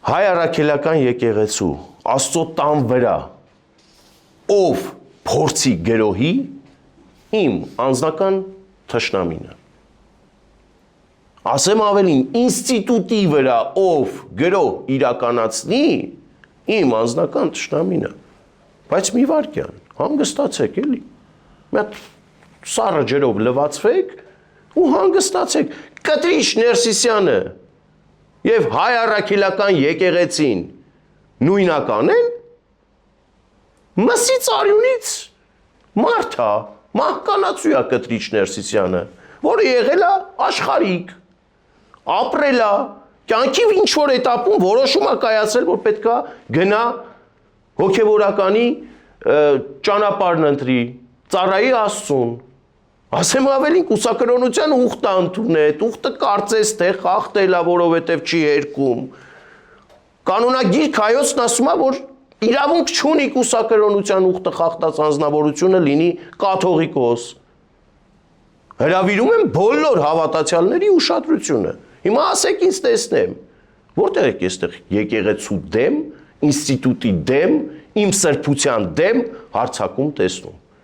Հայ առաքելական եկեղեցու Աստծո տան վրա ով փորձի գրոհի իմ անձնական թշնամինը ասեմ ավելին ինստիտուտի վրա ով գրոհ իրականացնի իմ անձնական թշնամինը բայց մի վարքյան հանգստացեք էլի մի հատ սառը ջրով լվացվեք ու հանգստացեք Կտրիչ Ներսիսյանը եւ հայ առաքելական եկեղեցին նույնական են մսից արյունից մարդա մահկանացու է Կտրիչ Ներսիսյանը որը եղել է աշխարհիկ ապրել է կյանքի ինչ որ էտապում որոշում է կայացրել որ պետքա գնա հոգեվորականի ճանապարհն ընտրի ծառայի Աստծուն ասեմ ավելին կուսակրոնության ուխտը ընդունել ուխտը կարծես թե խախտել է որովհետև չի երկում կանոնագիր հայոցն ասում է որ իրավունք չունի կուսակրոնության ուխտը խախտած անձնավորությունը լինի կաթողիկոս հրավիրում եմ բոլոր հավատացյալների ուշադրությունը հիմա ասեք ինձ տեսնեմ որտեղ եք այստեղ եկեղեցու դեմ ինստիտուտի դեմ իմ սրբության դեմ հարցակում տեսնում